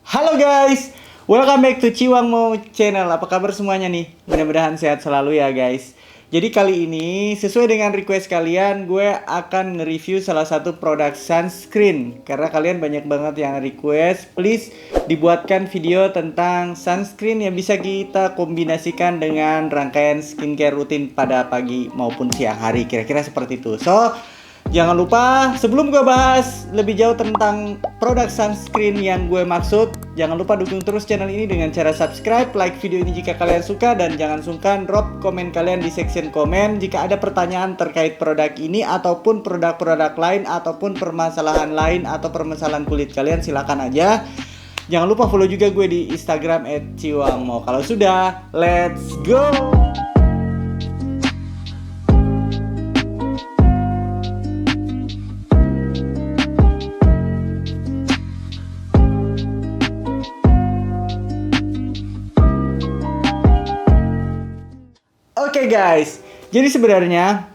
Halo guys, welcome back to Ciwangmo Channel. Apa kabar semuanya nih? Mudah-mudahan sehat selalu ya guys. Jadi kali ini sesuai dengan request kalian, gue akan nge-review salah satu produk sunscreen. Karena kalian banyak banget yang request, please dibuatkan video tentang sunscreen yang bisa kita kombinasikan dengan rangkaian skincare rutin pada pagi maupun siang hari. Kira-kira seperti itu. So, jangan lupa, sebelum gue bahas lebih jauh tentang produk sunscreen yang gue maksud, jangan lupa dukung terus channel ini dengan cara subscribe, like video ini jika kalian suka, dan jangan sungkan drop komen kalian di section komen jika ada pertanyaan terkait produk ini ataupun produk-produk lain ataupun permasalahan lain atau permasalahan kulit kalian, silakan aja. Jangan lupa follow juga gue di Instagram @ciwangmo. Kalau sudah, let's go! Oke guys, jadi sebenarnya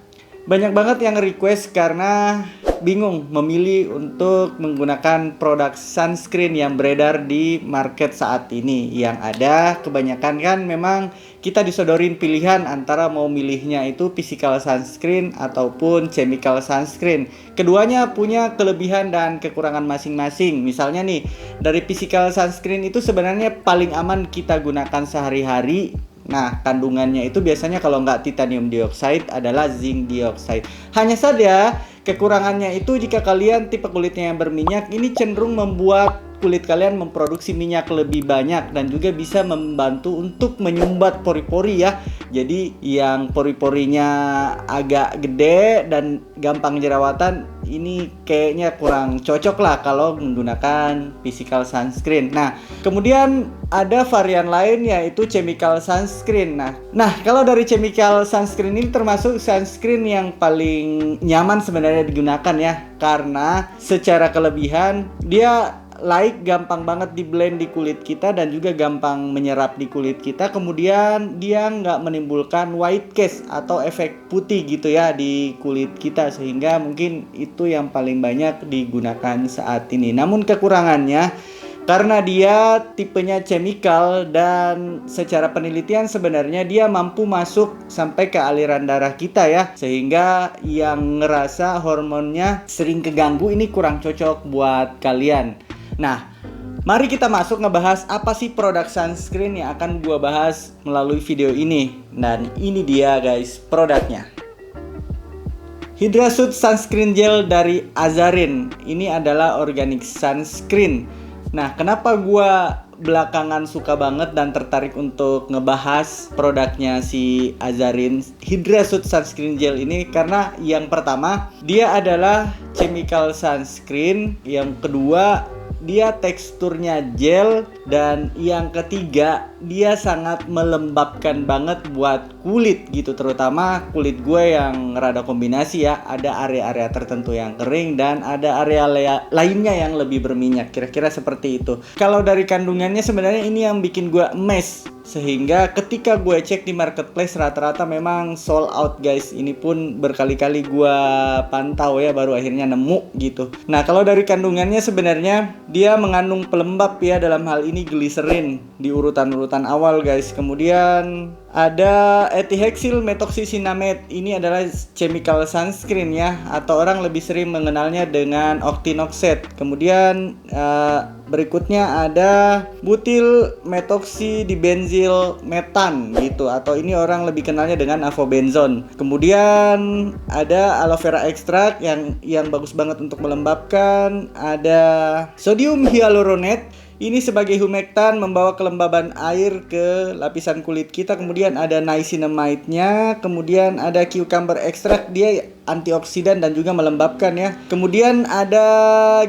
banyak banget yang request karena bingung memilih untuk menggunakan produk sunscreen yang beredar di market saat ini. Yang ada kebanyakan kan memang kita disodorin pilihan antara mau milihnya itu physical sunscreen ataupun chemical sunscreen. Keduanya punya kelebihan dan kekurangan masing-masing. Misalnya nih, dari physical sunscreen itu sebenarnya paling aman kita gunakan sehari-hari. Nah, kandungannya itu biasanya kalau nggak titanium dioxide adalah zinc dioxide. Hanya saja kekurangannya itu jika kalian tipe kulitnya yang berminyak, ini cenderung membuat kulit kalian memproduksi minyak lebih banyak dan juga bisa membantu untuk menyumbat pori-pori ya. Jadi yang pori-porinya agak gede dan gampang jerawatan, ini kayaknya kurang cocok lah kalau menggunakan physical sunscreen. Nah, kemudian ada varian lain yaitu chemical sunscreen. Nah, kalau dari chemical sunscreen ini termasuk sunscreen yang paling nyaman sebenarnya digunakan ya, karena secara kelebihan dia gampang banget di blend di kulit kita dan juga gampang menyerap di kulit kita. Kemudian dia nggak menimbulkan white cast atau efek putih gitu ya di kulit kita, sehingga mungkin itu yang paling banyak digunakan saat ini. Namun kekurangannya, karena dia tipenya chemical dan secara penelitian sebenarnya dia mampu masuk sampai ke aliran darah kita ya, sehingga yang ngerasa hormonnya sering keganggu ini kurang cocok buat kalian. Nah, mari kita masuk ngebahas apa sih produk sunscreen yang akan gua bahas melalui video ini. Dan ini dia guys produknya. Hydrasuit Sunscreen Gel dari Azarin. Ini adalah organic sunscreen. Nah, kenapa gua belakangan suka banget dan tertarik untuk ngebahas produknya si Azarin Hydrasuit Sunscreen Gel ini? Karena yang pertama, dia adalah chemical sunscreen. Yang kedua, dia teksturnya gel. Dan yang ketiga, dia sangat melembabkan banget buat kulit gitu, terutama kulit gue yang rada kombinasi ya. Ada area-area tertentu yang kering dan ada area lainnya yang lebih berminyak. Kira-kira seperti itu. Kalau dari kandungannya sebenarnya ini yang bikin gue emes, sehingga ketika gue cek di marketplace rata-rata memang sold out guys. Ini pun berkali-kali gue pantau ya, baru akhirnya nemu gitu. Nah, kalau dari kandungannya sebenarnya dia mengandung pelembab ya, dalam hal ini glycerin di urutan-urutan awal guys. Kemudian ada ethihexyl methoxycinnamate. Ini adalah chemical sunscreen ya, atau orang lebih sering mengenalnya dengan octinoxate. Kemudian berikutnya ada butyl methoxydibenzyl metan gitu, atau ini orang lebih kenalnya dengan avobenzone. Kemudian ada aloe vera extract yang bagus banget untuk melembabkan. Ada sodium hyaluronate. Ini sebagai humektan, membawa kelembaban air ke lapisan kulit kita. Kemudian ada niacinamide-nya. Kemudian ada cucumber extract, dia antioksidan dan juga melembabkan ya. Kemudian ada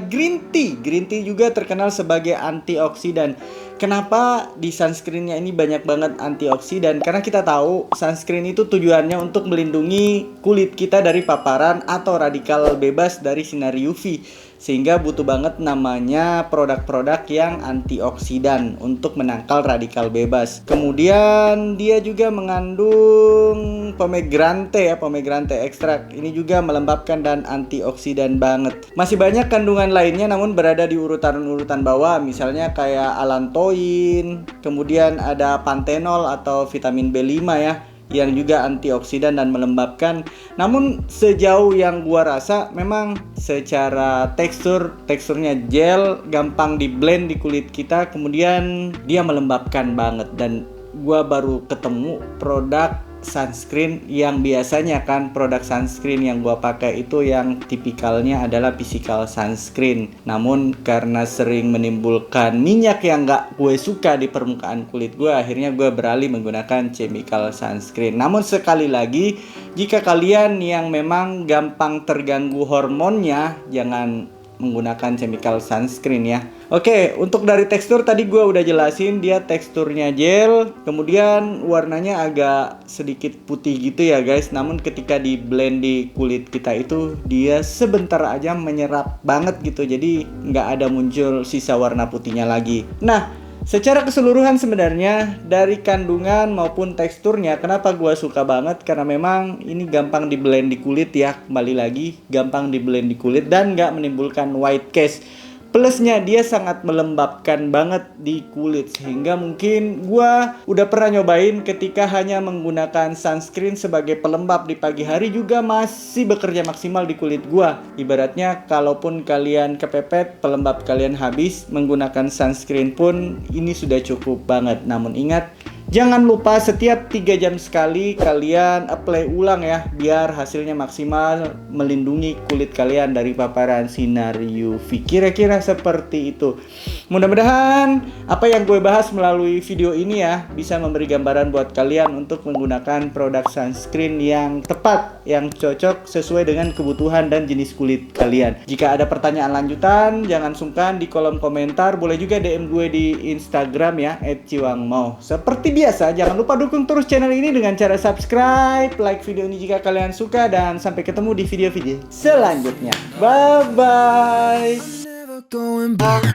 green tea. Green tea juga terkenal sebagai antioksidan. Kenapa di sunscreennya ini banyak banget antioksidan? Karena kita tahu sunscreen itu tujuannya untuk melindungi kulit kita dari paparan atau radikal bebas dari sinar UV, sehingga butuh banget namanya produk-produk yang antioksidan untuk menangkal radikal bebas. Kemudian dia juga mengandung pomegranate ya, pomegranate extract. Ini ini juga melembabkan dan antioksidan banget. Masih banyak kandungan lainnya namun berada di urutan-urutan bawah, misalnya kayak allantoin, kemudian ada pantenol atau vitamin B5 ya, yang juga antioksidan dan melembabkan. Namun sejauh yang gua rasa memang secara teksturnya gel, gampang di blend di kulit kita, kemudian dia melembabkan banget. Dan gua baru ketemu produk sunscreen yang biasanya kan produk sunscreen yang gua pakai itu yang tipikalnya adalah physical sunscreen. Namun karena sering menimbulkan minyak yang gak gue suka di permukaan kulit gue, akhirnya gue beralih menggunakan chemical sunscreen. Namun sekali lagi, jika kalian yang memang gampang terganggu hormonnya, jangan menggunakan chemical sunscreen ya. Oke, untuk dari tekstur tadi gue udah jelasin, dia teksturnya gel, kemudian warnanya agak sedikit putih gitu ya guys. Namun ketika di blend di kulit kita itu dia sebentar aja menyerap banget gitu, jadi nggak ada muncul sisa warna putihnya lagi. Nah, secara keseluruhan sebenarnya dari kandungan maupun teksturnya, kenapa gua suka banget? Karena memang ini gampang di blend di kulit ya. Kembali lagi, gampang di blend di kulit dan nggak menimbulkan white cast. Plusnya dia sangat melembabkan banget di kulit, sehingga mungkin gua udah pernah nyobain ketika hanya menggunakan sunscreen sebagai pelembab di pagi hari juga masih bekerja maksimal di kulit gua. Ibaratnya kalaupun kalian kepepet, pelembab kalian habis, menggunakan sunscreen pun ini sudah cukup banget. Namun ingat, jangan lupa setiap 3 jam sekali kalian apply ulang ya, biar hasilnya maksimal melindungi kulit kalian dari paparan sinar UV. Kira-kira seperti itu. Mudah-mudahan apa yang gue bahas melalui video ini ya bisa memberi gambaran buat kalian untuk menggunakan produk sunscreen yang tepat, yang cocok sesuai dengan kebutuhan dan jenis kulit kalian. Jika ada pertanyaan lanjutan, jangan sungkan di kolom komentar. Boleh juga DM gue di Instagram ya, @ciwangmau. Seperti biasa, jangan lupa dukung terus channel ini dengan cara subscribe, like video ini jika kalian suka, dan sampai ketemu di video-video selanjutnya. Bye-bye. Going back.